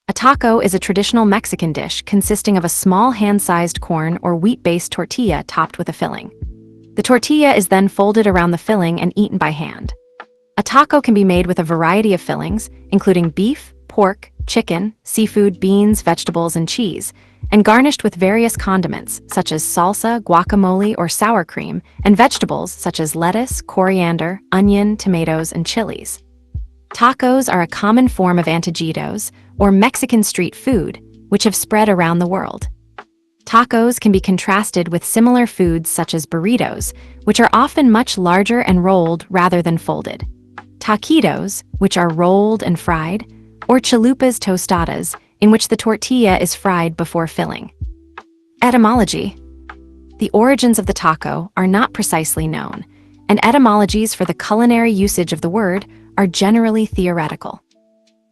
A taco is a traditional Mexican dish consisting of a small hand-sized corn or wheat-based tortilla topped with a filling. The tortilla is then folded around the filling and eaten by hand. A taco can be made with a variety of fillings, including beef, pork, chicken, seafood, beans, vegetables, and cheese, and garnished with various condiments such as salsa, guacamole, or sour cream, and vegetables such as lettuce, coriander, onion, tomatoes, and chilies. Tacos are a common form of antojitos, or Mexican street food, which have spread around the world. Tacos can be contrasted with similar foods such as burritos, which are often much larger and rolled rather than folded. Taquitos, which are rolled and fried, or chalupas tostadas, in which the tortilla is fried before filling. Etymology. The origins of the taco are not precisely known, and etymologies for the culinary usage of the word are generally theoretical.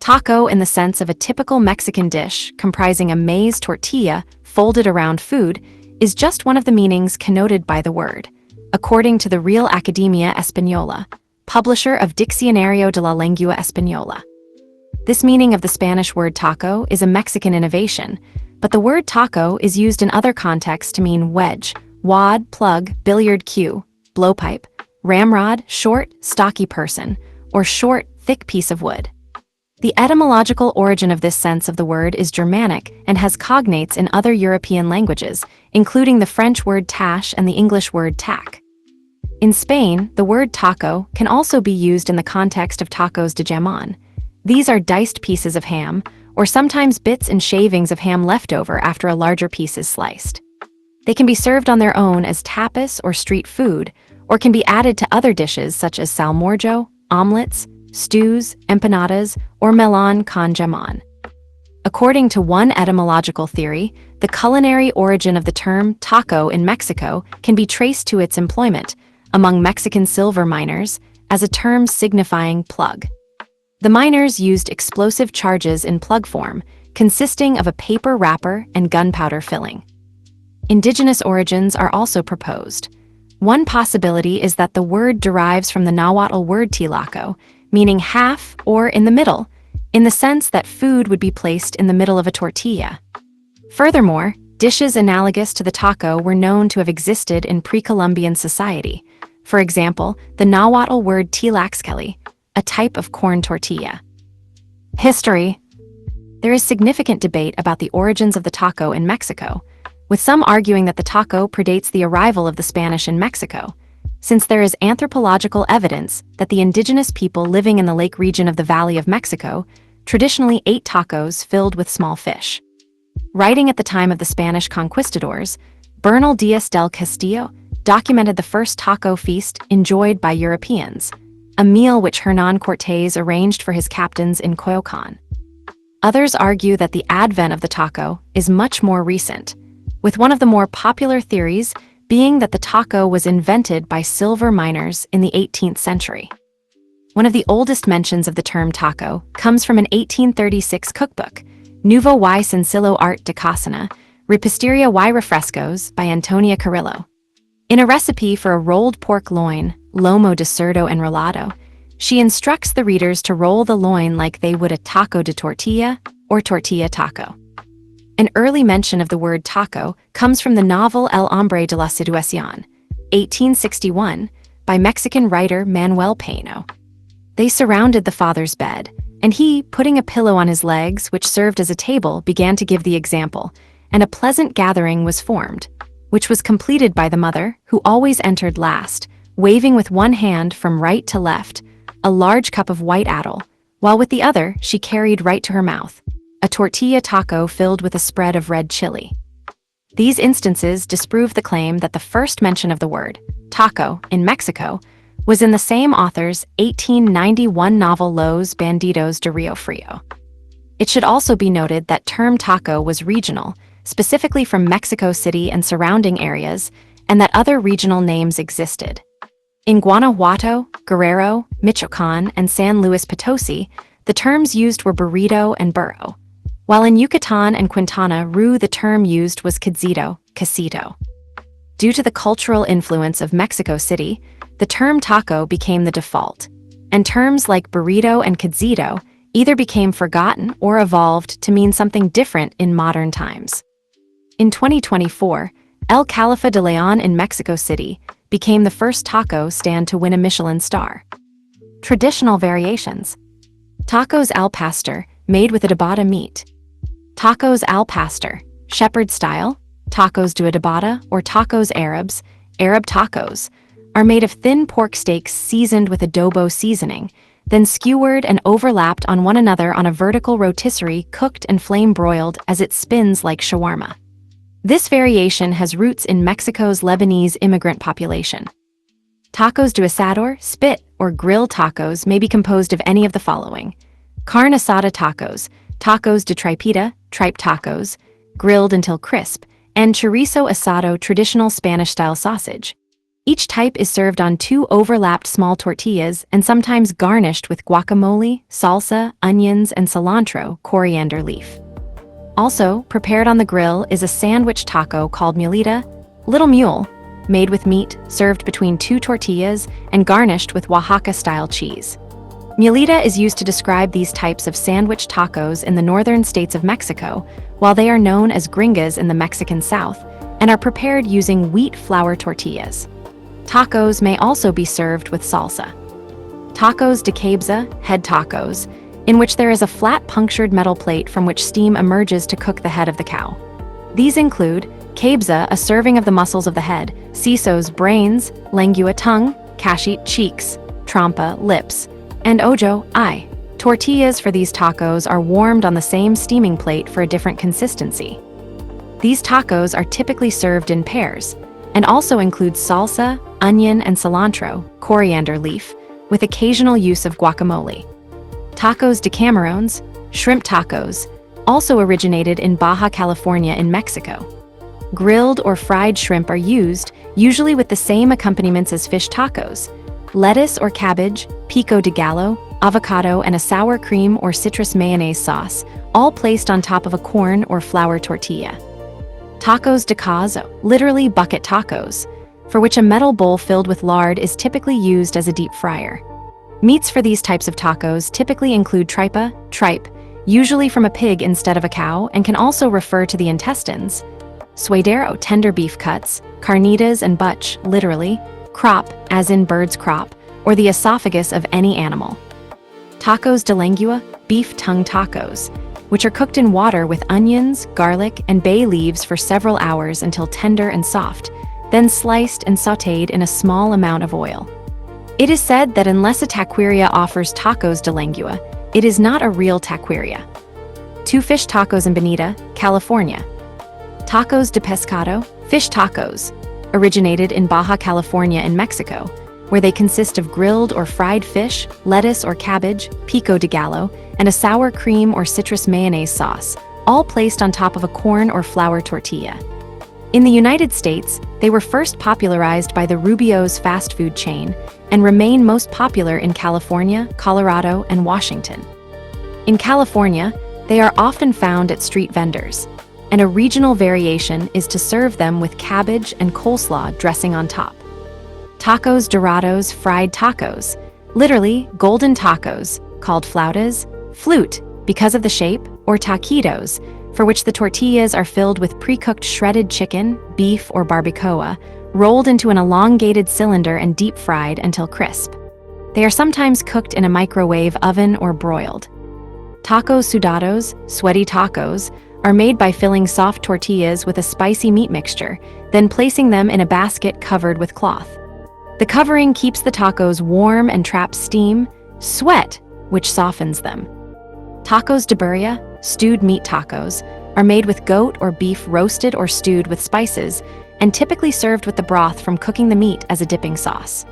Taco, in the sense of a typical Mexican dish comprising a maize tortilla folded around food, is just one of the meanings connoted by the word, according to the Real Academia Española, publisher of Diccionario de la Lengua Española. This meaning of the Spanish word taco is a Mexican innovation, but the word taco is used in other contexts to mean wedge, wad, plug, billiard cue, blowpipe, ramrod, short, stocky person, or short, thick piece of wood. The etymological origin of this sense of the word is Germanic and has cognates in other European languages, including the French word tache and the English word tac. In Spain, the word taco can also be used in the context of tacos de jamón. These are diced pieces of ham, or sometimes bits and shavings of ham left over after a larger piece is sliced. They can be served on their own as tapas or street food, or can be added to other dishes such as salmorejo, omelets, stews, empanadas, or melon con jamón. According to one etymological theory, the culinary origin of the term taco in Mexico can be traced to its employment among Mexican silver miners as a term signifying plug. The miners used explosive charges in plug form, consisting of a paper wrapper and gunpowder filling. Indigenous origins are also proposed. One possibility is that the word derives from the Nahuatl word tilaco, meaning half or in the middle, in the sense that food would be placed in the middle of a tortilla. Furthermore, dishes analogous to the taco were known to have existed in pre-Columbian society. For example, the Nahuatl word tlaxcali, a type of corn tortilla. History. There is significant debate about the origins of the taco in Mexico, with some arguing that the taco predates the arrival of the Spanish in Mexico, since there is anthropological evidence that the indigenous people living in the lake region of the Valley of Mexico traditionally ate tacos filled with small fish. Writing at the time of the Spanish conquistadors, Bernal Díaz del Castillo documented the first taco feast enjoyed by Europeans, a meal which Hernán Cortés arranged for his captains in Coyoacán. Others argue that the advent of the taco is much more recent, with one of the more popular theories being that the taco was invented by silver miners in the 18th century. One of the oldest mentions of the term taco comes from an 1836 cookbook, Nuevo y Sencillo Arte de Cocina, Repostería y Refrescos by Antonia Carrillo. In a recipe for a rolled pork loin, lomo de cerdo enrolado, she instructs the readers to roll the loin like they would a taco de tortilla or tortilla taco. An early mention of the word taco comes from the novel El Hombre de la Situación, 1861, by Mexican writer Manuel Paino. They surrounded the father's bed, and he, putting a pillow on his legs which served as a table, began to give the example, and a pleasant gathering was formed, which was completed by the mother, who always entered last, waving with one hand from right to left a large cup of white addle, while with the other she carried right to her mouth a tortilla taco filled with a spread of red chili. These instances disprove the claim that the first mention of the word taco in Mexico was in the same author's 1891 novel Los Bandidos de Rio Frio. It should also be noted that term taco was regional, specifically from Mexico City and surrounding areas, and that other regional names existed. In Guanajuato, Guerrero, Michoacán, and San Luis Potosi, the terms used were burrito and burro, while in Yucatan and Quintana Roo the term used was quesido, quesito. Due to the cultural influence of Mexico City, the term taco became the default, and terms like burrito and quesido either became forgotten or evolved to mean something different in modern times. In 2024, El Califa de Leon in Mexico City became the first taco stand to win a Michelin star. Traditional variations. Tacos al pastor, made with adobada meat. Tacos al pastor, shepherd style, tacos de adobada or tacos Arabs, Arab tacos, are made of thin pork steaks seasoned with adobo seasoning, then skewered and overlapped on one another on a vertical rotisserie cooked and flame-broiled as it spins like shawarma. This variation has roots in Mexico's Lebanese immigrant population. Tacos de asador, spit, or grill tacos may be composed of any of the following: carne asada tacos, tacos de tripita, tripe tacos, grilled until crisp, and chorizo asado, traditional Spanish-style sausage. Each type is served on 2 overlapped small tortillas and sometimes garnished with guacamole, salsa, onions, and cilantro, coriander leaf. Also, prepared on the grill is a sandwich taco called mulita, little mule, made with meat, served between 2 tortillas, and garnished with Oaxaca-style cheese. Mulita is used to describe these types of sandwich tacos in the northern states of Mexico, while they are known as gringas in the Mexican South, and are prepared using wheat flour tortillas. Tacos may also be served with salsa. Tacos de cabeza, head tacos, in which there is a flat punctured metal plate from which steam emerges to cook the head of the cow. These include cabeza, a serving of the muscles of the head, sisos, brains, lengua, tongue, cachit, cheeks, trompa, lips, and ojo, eye. Tortillas for these tacos are warmed on the same steaming plate for a different consistency. These tacos are typically served in pairs, and also include salsa, onion, and cilantro, coriander leaf, with occasional use of guacamole. Tacos de camarones, shrimp tacos, also originated in Baja California in Mexico. Grilled or fried shrimp are used, usually with the same accompaniments as fish tacos: lettuce or cabbage, pico de gallo, avocado, and a sour cream or citrus mayonnaise sauce, all placed on top of a corn or flour tortilla. Tacos de cazo, literally bucket tacos, for which a metal bowl filled with lard is typically used as a deep fryer. Meats for these types of tacos typically include tripe, usually from a pig instead of a cow, and can also refer to the intestines. Suadero, tender beef cuts, carnitas and butch, literally, crop, as in bird's crop, or the esophagus of any animal. Tacos de lengua, beef tongue tacos, which are cooked in water with onions, garlic, and bay leaves for several hours until tender and soft, then sliced and sautéed in a small amount of oil. It is said that unless a taqueria offers tacos de lengua, it is not a real taqueria. 2 fish tacos in Bonita, California. Tacos de pescado, fish tacos, originated in Baja California in Mexico, where they consist of grilled or fried fish, lettuce or cabbage, pico de gallo, and a sour cream or citrus mayonnaise sauce, all placed on top of a corn or flour tortilla. In the United States, they were first popularized by the Rubio's fast food chain and remain most popular in California, Colorado, and Washington. In California, they are often found at street vendors, and a regional variation is to serve them with cabbage and coleslaw dressing on top. Tacos Dorados, fried tacos, literally golden tacos, called flautas, flute, because of the shape, or taquitos, for which the tortillas are filled with pre-cooked shredded chicken, beef, or barbacoa, rolled into an elongated cylinder and deep-fried until crisp. They are sometimes cooked in a microwave oven or broiled. Tacos sudados, sweaty tacos, are made by filling soft tortillas with a spicy meat mixture, then placing them in a basket covered with cloth. The covering keeps the tacos warm and traps steam, sweat, which softens them. Tacos de birria, stewed meat tacos, are made with goat or beef roasted or stewed with spices, and typically served with the broth from cooking the meat as a dipping sauce.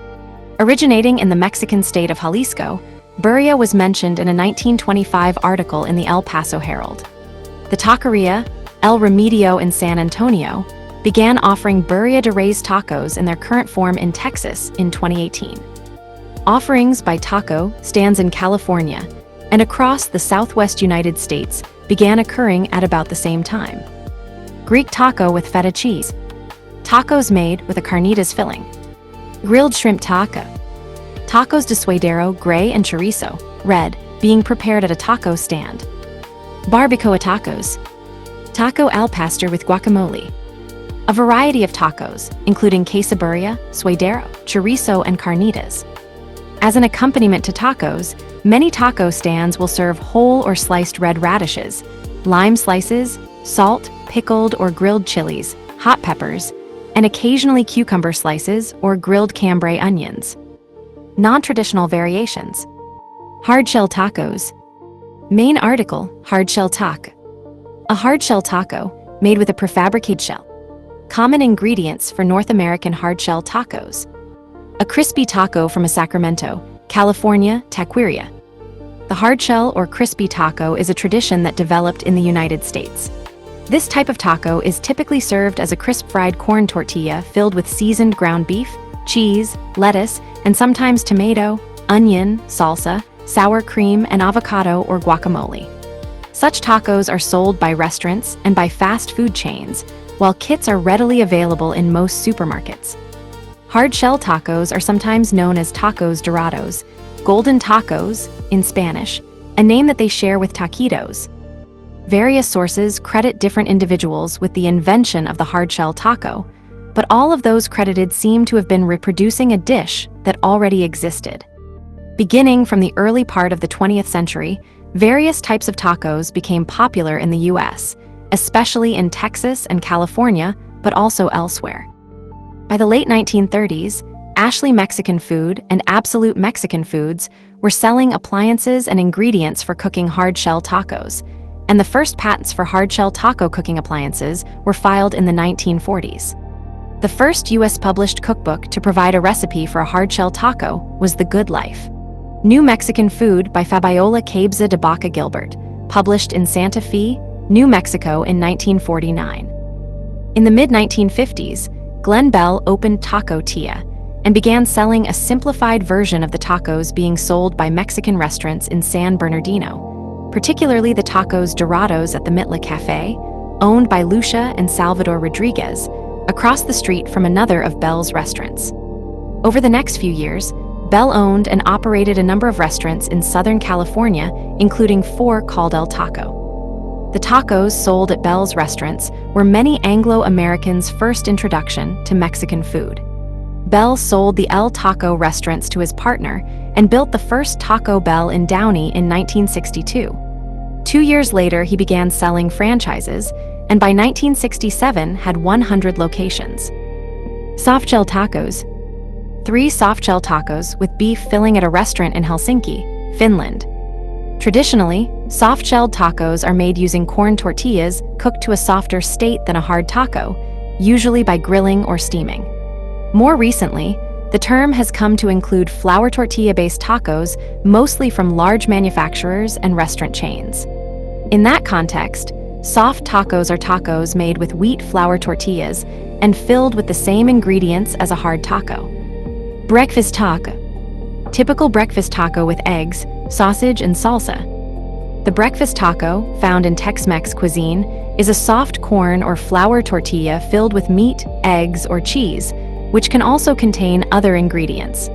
Originating in the Mexican state of Jalisco, birria was mentioned in a 1925 article in the El Paso Herald. The taqueria, El Remedio in San Antonio, began offering birria de res tacos in their current form in Texas in 2018. Offerings by taco stands in California and across the southwest United States began occurring at about the same time. Greek taco with feta cheese. Tacos made with a carnitas filling. Grilled shrimp taco. Tacos de suadero, gray, and chorizo, red, being prepared at a taco stand. Barbacoa tacos. Taco al pastor with guacamole. A variety of tacos, including quesadilla, suadero, chorizo, and carnitas. As an accompaniment to tacos, many taco stands will serve whole or sliced red radishes, lime slices, salt, pickled or grilled chilies, hot peppers, and occasionally cucumber slices or grilled cambray onions. Non-traditional variations. Hard-shell tacos. Main article, hard-shell taco. A hard-shell taco, made with a prefabricated shell. Common ingredients for North American hard-shell tacos. A crispy taco from a Sacramento, California, taqueria. The hard-shell or crispy taco is a tradition that developed in the United States. This type of taco is typically served as a crisp fried corn tortilla filled with seasoned ground beef, cheese, lettuce, and sometimes tomato, onion, salsa, sour cream, and avocado or guacamole. Such tacos are sold by restaurants and by fast food chains, while kits are readily available in most supermarkets. Hard-shell tacos are sometimes known as tacos dorados, golden tacos in Spanish, a name that they share with taquitos. Various sources credit different individuals with the invention of the hard-shell taco, but all of those credited seem to have been reproducing a dish that already existed. Beginning from the early part of the 20th century, various types of tacos became popular in the U.S., especially in Texas and California, but also elsewhere. By the late 1930s, Ashley Mexican Food and Absolute Mexican Foods were selling appliances and ingredients for cooking hard-shell tacos, and the first patents for hard-shell taco cooking appliances were filed in the 1940s. The first U.S. published cookbook to provide a recipe for a hard-shell taco was The Good Life. New Mexican Food by Fabiola Cabeza de Baca Gilbert, published in Santa Fe, New Mexico in 1949. In the mid-1950s, Glenn Bell opened Taco Tia and began selling a simplified version of the tacos being sold by Mexican restaurants in San Bernardino, particularly the tacos Dorados at the Mitla Cafe, owned by Lucia and Salvador Rodriguez, across the street from another of Bell's restaurants. Over the next few years, Bell owned and operated a number of restaurants in Southern California, including 4 called El Taco. The tacos sold at Bell's restaurants were many Anglo-Americans' first introduction to Mexican food. Bell sold the El Taco restaurants to his partner and built the first Taco Bell in Downey in 1962. 2 years later, he began selling franchises, and by 1967 had 100 locations. Softshell tacos. 3 softshell tacos with beef filling at a restaurant in Helsinki, Finland. Traditionally, soft-shelled tacos are made using corn tortillas cooked to a softer state than a hard taco, usually by grilling or steaming. More recently, the term has come to include flour tortilla-based tacos, mostly from large manufacturers and restaurant chains. In that context, soft tacos are tacos made with wheat flour tortillas and filled with the same ingredients as a hard taco. Breakfast taco. Typical breakfast taco with eggs, sausage, and salsa. The breakfast taco, found in Tex-Mex cuisine, is a soft corn or flour tortilla filled with meat, eggs, or cheese, which can also contain other ingredients.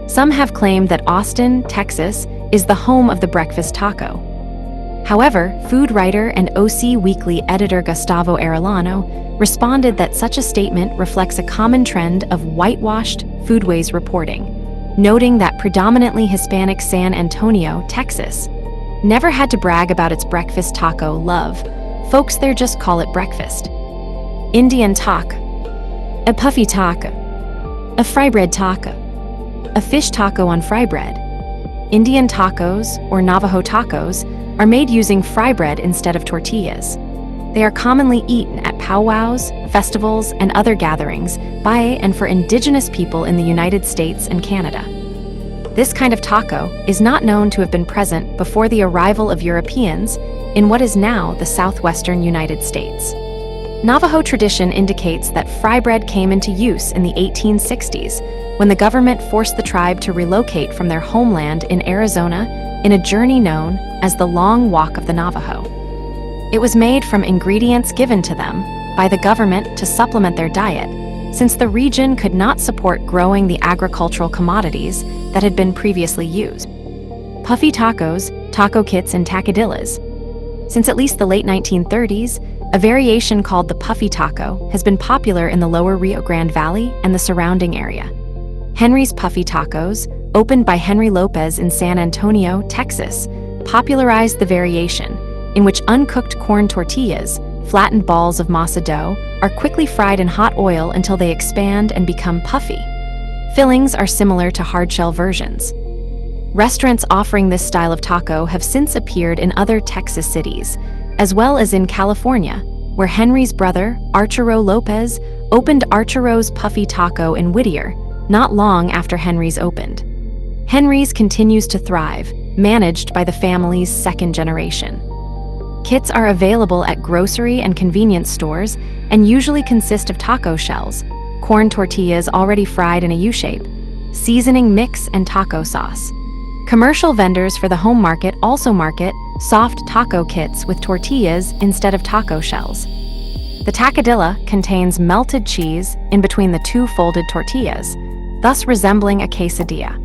Some have claimed that Austin, Texas, is the home of the breakfast taco. However, food writer and OC Weekly editor Gustavo Arellano responded that such a statement reflects a common trend of whitewashed foodways reporting, noting that predominantly Hispanic San Antonio, Texas, never had to brag about its breakfast taco love. Folks there just call it breakfast. Indian taco. A puffy taco. A fry bread taco. A fish taco on fry bread. Indian tacos, or Navajo tacos, are made using fry bread instead of tortillas. They are commonly eaten at powwows, festivals, and other gatherings by and for indigenous people in the United States and Canada. This kind of taco is not known to have been present before the arrival of Europeans in what is now the southwestern United States. Navajo tradition indicates that fry bread came into use in the 1860s when the government forced the tribe to relocate from their homeland in Arizona in a journey known as the Long Walk of the Navajo. It was made from ingredients given to them by the government to supplement their diet, since the region could not support growing the agricultural commodities that had been previously used. Puffy tacos taco kits and tacadillas. Since at least the late 1930s, a variation called the puffy taco has been popular in the lower Rio Grande Valley and the surrounding area. Henry's Puffy Tacos, opened by Henry Lopez in San Antonio, Texas, popularized the variation, in which uncooked corn tortillas, flattened balls of masa dough, are quickly fried in hot oil until they expand and become puffy. Fillings are similar to hard-shell versions. Restaurants offering this style of taco have since appeared in other Texas cities, as well as in California, where Henry's brother, Arturo Lopez, opened Arturo's Puffy Taco in Whittier, not long after Henry's opened. Henry's continues to thrive, managed by the family's second generation. Kits are available at grocery and convenience stores and usually consist of taco shells, corn tortillas already fried in a U-shape, seasoning mix, and taco sauce. Commercial vendors for the home market also market soft taco kits with tortillas instead of taco shells. The tacadilla contains melted cheese in between the two folded tortillas, thus resembling a quesadilla.